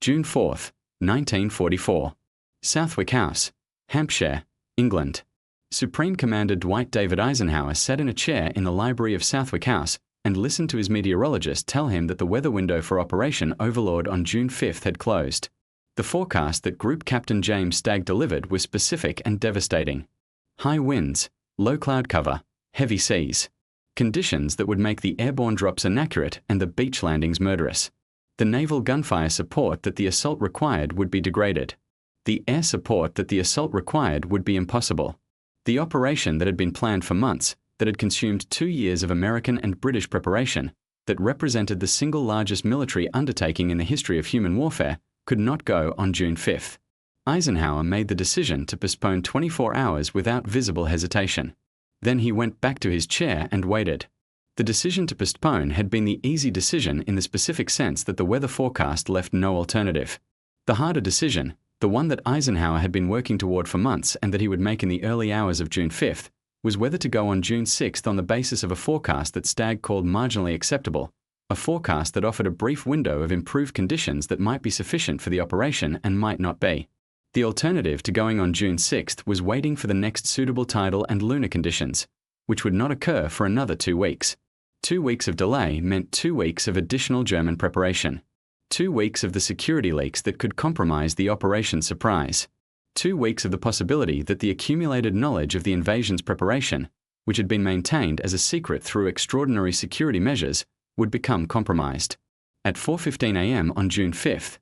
June 4, 1944. Southwick House, Hampshire, England. Supreme Commander Dwight David Eisenhower sat in a chair in the library of Southwick House and listened to his meteorologist tell him that the weather window for Operation Overlord on June 5 had closed. The forecast that Group Captain James Stagg delivered was specific and devastating. High winds, low cloud cover, heavy seas. Conditions that would make the airborne drops inaccurate and the beach landings murderous. The naval gunfire support that the assault required would be degraded. The air support that the assault required would be impossible. The operation that had been planned for months, that had consumed 2 years of American and British preparation, that represented the single largest military undertaking in the history of human warfare, could not go on June 5. Eisenhower made the decision to postpone 24 hours without visible hesitation. Then he went back to his chair and waited. The decision to postpone had been the easy decision in the specific sense that the weather forecast left no alternative. The harder decision, the one that Eisenhower had been working toward for months and that he would make in the early hours of June 5, was whether to go on June 6 on the basis of a forecast that Stagg called marginally acceptable, a forecast that offered a brief window of improved conditions that might be sufficient for the operation and might not be. The alternative to going on June 6 was waiting for the next suitable tidal and lunar conditions, which would not occur for another 2 weeks. 2 weeks of delay meant 2 weeks of additional German preparation. 2 weeks of the security leaks that could compromise the operation's surprise. 2 weeks of the possibility that the accumulated knowledge of the invasion's preparation, which had been maintained as a secret through extraordinary security measures, would become compromised. At 4:15 a.m. on June 5,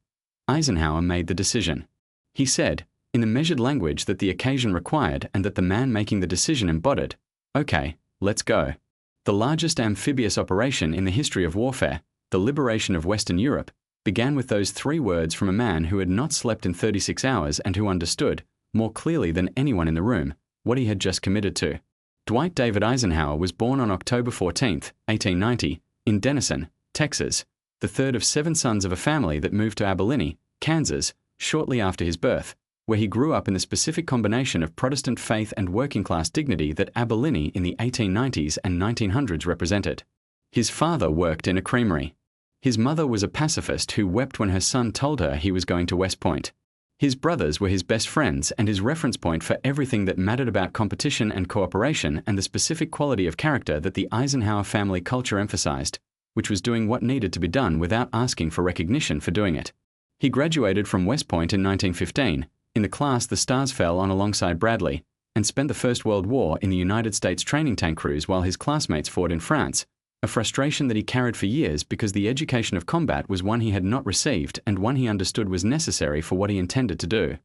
Eisenhower made the decision. He said, in the measured language that the occasion required and that the man making the decision embodied, "Okay, let's go." The largest amphibious operation in the history of warfare, the liberation of Western Europe, began with those 3 words from a man who had not slept in 36 hours and who understood, more clearly than anyone in the room, what he had just committed to. Dwight David Eisenhower was born on October 14, 1890, in Denison, Texas, the third of 7 sons of a family that moved to Abilene, Kansas, shortly after his birth, where he grew up in the specific combination of Protestant faith and working-class dignity that Abilene in the 1890s and 1900s represented. His father worked in a creamery. His mother was a pacifist who wept when her son told her he was going to West Point. His brothers were his best friends and his reference point for everything that mattered about competition and cooperation and the specific quality of character that the Eisenhower family culture emphasized, which was doing what needed to be done without asking for recognition for doing it. He graduated from West Point in 1915, in the class the stars fell on alongside Bradley, and spent the First World War in the United States training tank crews while his classmates fought in France, a frustration that he carried for years because the education of combat was one he had not received and one he understood was necessary for what he intended to do.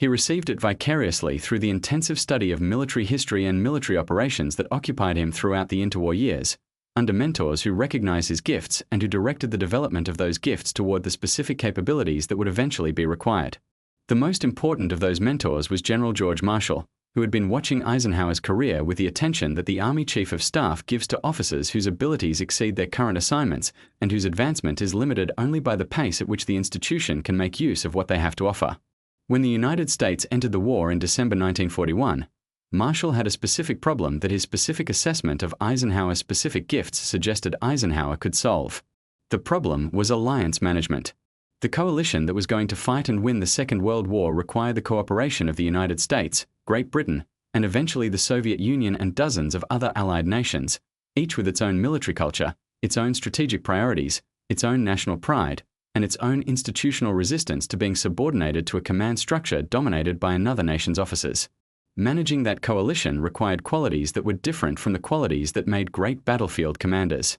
He received it vicariously through the intensive study of military history and military operations that occupied him throughout the interwar years, under mentors who recognized his gifts and who directed the development of those gifts toward the specific capabilities that would eventually be required. The most important of those mentors was General George Marshall, who had been watching Eisenhower's career with the attention that the Army Chief of Staff gives to officers whose abilities exceed their current assignments and whose advancement is limited only by the pace at which the institution can make use of what they have to offer. When the United States entered the war in December 1941, Marshall had a specific problem that his specific assessment of Eisenhower's specific gifts suggested Eisenhower could solve. The problem was alliance management. The coalition that was going to fight and win the Second World War required the cooperation of the United States, Great Britain, and eventually the Soviet Union and dozens of other allied nations, each with its own military culture, its own strategic priorities, its own national pride, and its own institutional resistance to being subordinated to a command structure dominated by another nation's officers. Managing that coalition required qualities that were different from the qualities that made great battlefield commanders.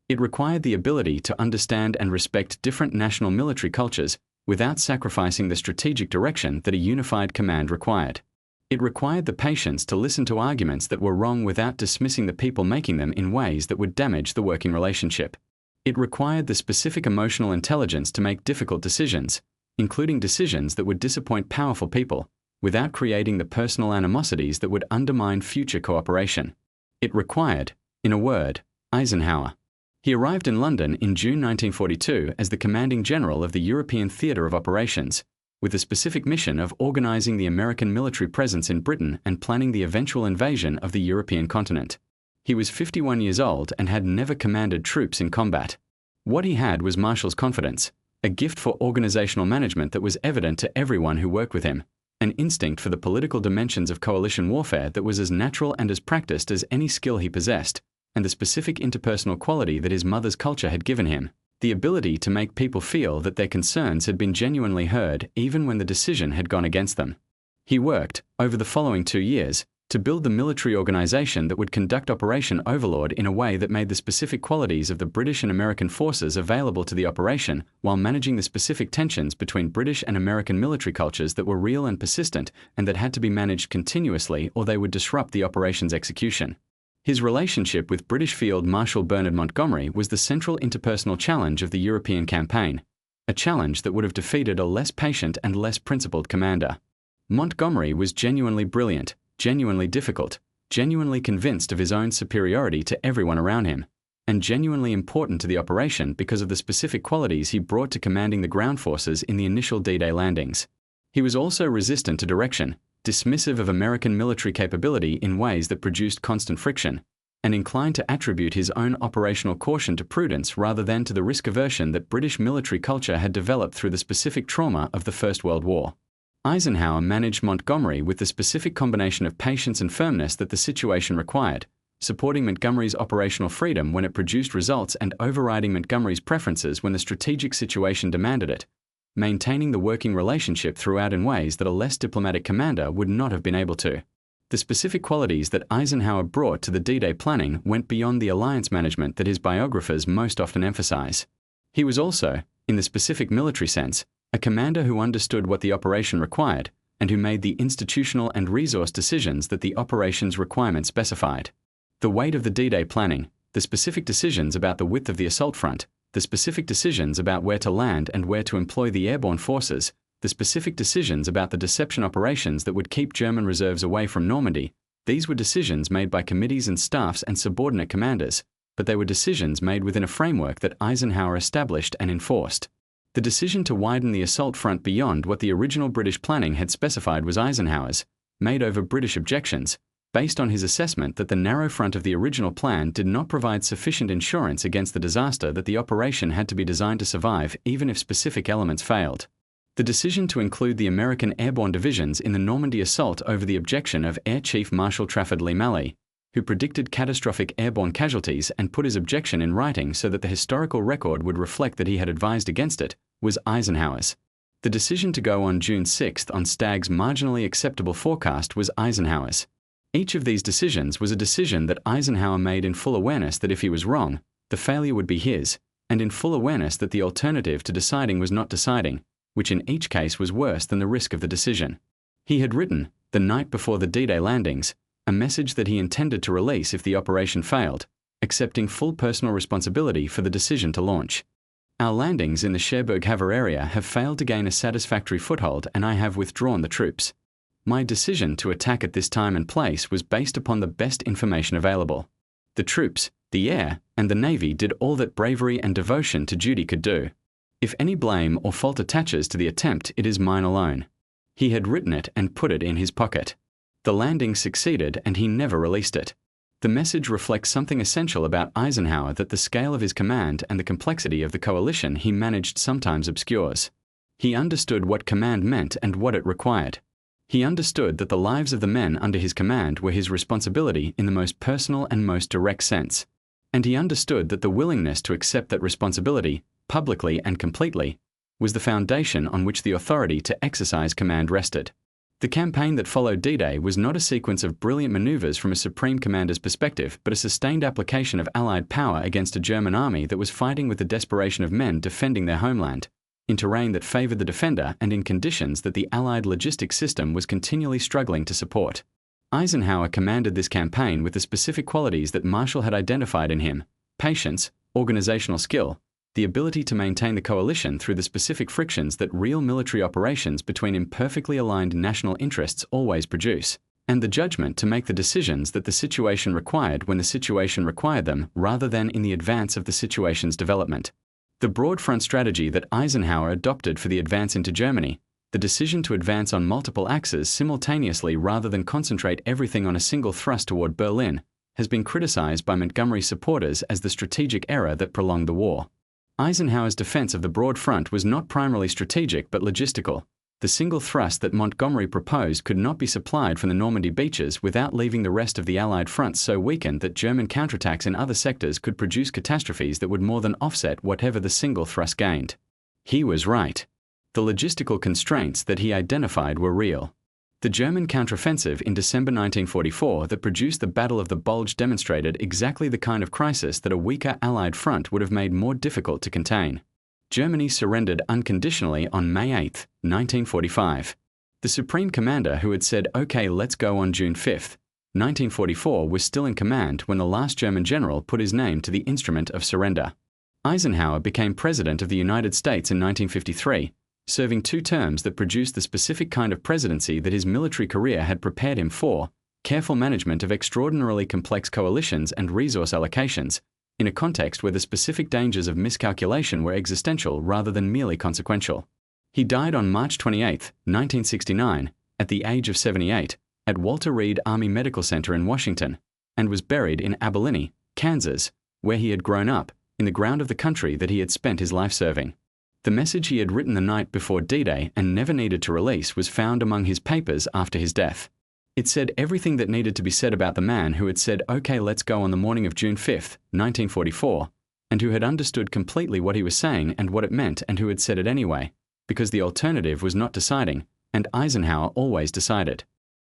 It required the ability to understand and respect different national military cultures without sacrificing the strategic direction that a unified command required. It required the patience to listen to arguments that were wrong without dismissing the people making them in ways that would damage the working relationship. It required the specific emotional intelligence to make difficult decisions, including decisions that would disappoint powerful people, without creating the personal animosities that would undermine future cooperation. It required, in a word, Eisenhower. He arrived in London in June 1942 as the commanding general of the European Theatre of Operations, with the specific mission of organizing the American military presence in Britain and planning the eventual invasion of the European continent. He was 51 years old and had never commanded troops in combat. What he had was Marshall's confidence, a gift for organizational management that was evident to everyone who worked with him, an instinct for the political dimensions of coalition warfare that was as natural and as practiced as any skill he possessed, and the specific interpersonal quality that his mother's culture had given him, the ability to make people feel that their concerns had been genuinely heard even when the decision had gone against them. He worked, over the following 2 years, to build the military organization that would conduct Operation Overlord in a way that made the specific qualities of the British and American forces available to the operation while managing the specific tensions between British and American military cultures that were real and persistent and that had to be managed continuously or they would disrupt the operation's execution. His relationship with British Field Marshal Bernard Montgomery was the central interpersonal challenge of the European campaign, a challenge that would have defeated a less patient and less principled commander. Montgomery was genuinely brilliant, genuinely difficult, genuinely convinced of his own superiority to everyone around him, and genuinely important to the operation because of the specific qualities he brought to commanding the ground forces in the initial D-Day landings. He was also resistant to direction, dismissive of American military capability in ways that produced constant friction, and inclined to attribute his own operational caution to prudence rather than to the risk aversion that British military culture had developed through the specific trauma of the First World War. Eisenhower managed Montgomery with the specific combination of patience and firmness that the situation required, supporting Montgomery's operational freedom when it produced results and overriding Montgomery's preferences when the strategic situation demanded it, maintaining the working relationship throughout in ways that a less diplomatic commander would not have been able to. The specific qualities that Eisenhower brought to the D-Day planning went beyond the alliance management that his biographers most often emphasize. He was also, in the specific military sense, a commander who understood what the operation required and who made the institutional and resource decisions that the operation's requirements specified. The weight of the D-Day planning, the specific decisions about the width of the assault front, the specific decisions about where to land and where to employ the airborne forces, the specific decisions about the deception operations that would keep German reserves away from Normandy, these were decisions made by committees and staffs and subordinate commanders, but they were decisions made within a framework that Eisenhower established and enforced. The decision to widen the assault front beyond what the original British planning had specified was Eisenhower's, made over British objections, based on his assessment that the narrow front of the original plan did not provide sufficient insurance against the disaster that the operation had to be designed to survive even if specific elements failed. The decision to include the American airborne divisions in the Normandy assault over the objection of Air Chief Marshal Leigh-Mallory, who predicted catastrophic airborne casualties and put his objection in writing so that the historical record would reflect that he had advised against it, was Eisenhower's. The decision to go on June 6 on Stagg's marginally acceptable forecast was Eisenhower's. Each of these decisions was a decision that Eisenhower made in full awareness that if he was wrong, the failure would be his, and in full awareness that the alternative to deciding was not deciding, which in each case was worse than the risk of the decision. He had written, the night before the D-Day landings, a message that he intended to release if the operation failed, accepting full personal responsibility for the decision to launch. Our landings in the Cherbourg-Havre area have failed to gain a satisfactory foothold and I have withdrawn the troops. My decision to attack at this time and place was based upon the best information available. The troops, the air, and the navy did all that bravery and devotion to duty could do. If any blame or fault attaches to the attempt, it is mine alone. He had written it and put it in his pocket. The landing succeeded and he never released it. The message reflects something essential about Eisenhower that the scale of his command and the complexity of the coalition he managed sometimes obscures. He understood what command meant and what it required. He understood that the lives of the men under his command were his responsibility in the most personal and most direct sense. And he understood that the willingness to accept that responsibility, publicly and completely, was the foundation on which the authority to exercise command rested. The campaign that followed D-Day was not a sequence of brilliant maneuvers from a supreme commander's perspective, but a sustained application of Allied power against a German army that was fighting with the desperation of men defending their homeland, in terrain that favored the defender and in conditions that the Allied logistics system was continually struggling to support. Eisenhower commanded this campaign with the specific qualities that Marshall had identified in him: patience, organizational skill, the ability to maintain the coalition through the specific frictions that real military operations between imperfectly aligned national interests always produce, and the judgment to make the decisions that the situation required when the situation required them rather than in the advance of the situation's development. The broad front strategy that Eisenhower adopted for the advance into Germany, the decision to advance on multiple axes simultaneously rather than concentrate everything on a single thrust toward Berlin, has been criticized by Montgomery's supporters as the strategic error that prolonged the war. Eisenhower's defense of the broad front was not primarily strategic but logistical. The single thrust that Montgomery proposed could not be supplied from the Normandy beaches without leaving the rest of the Allied fronts so weakened that German counterattacks in other sectors could produce catastrophes that would more than offset whatever the single thrust gained. He was right. The logistical constraints that he identified were real. The German counteroffensive in December 1944 that produced the Battle of the Bulge demonstrated exactly the kind of crisis that a weaker Allied front would have made more difficult to contain. Germany surrendered unconditionally on May 8, 1945. The Supreme Commander who had said, "Okay, let's go" on June 5, 1944 was still in command when the last German general put his name to the instrument of surrender. Eisenhower became President of the United States in 1953, serving 2 terms that produced the specific kind of presidency that his military career had prepared him for: careful management of extraordinarily complex coalitions and resource allocations, in a context where the specific dangers of miscalculation were existential rather than merely consequential. He died on March 28, 1969, at the age of 78, at Walter Reed Army Medical Center in Washington, and was buried in Abilene, Kansas, where he had grown up, in the ground of the country that he had spent his life serving. The message he had written the night before D-Day and never needed to release was found among his papers after his death. It said everything that needed to be said about the man who had said, "Okay, let's go" on the morning of June 5, 1944, and who had understood completely what he was saying and what it meant and who had said it anyway, because the alternative was not deciding, and Eisenhower always decided.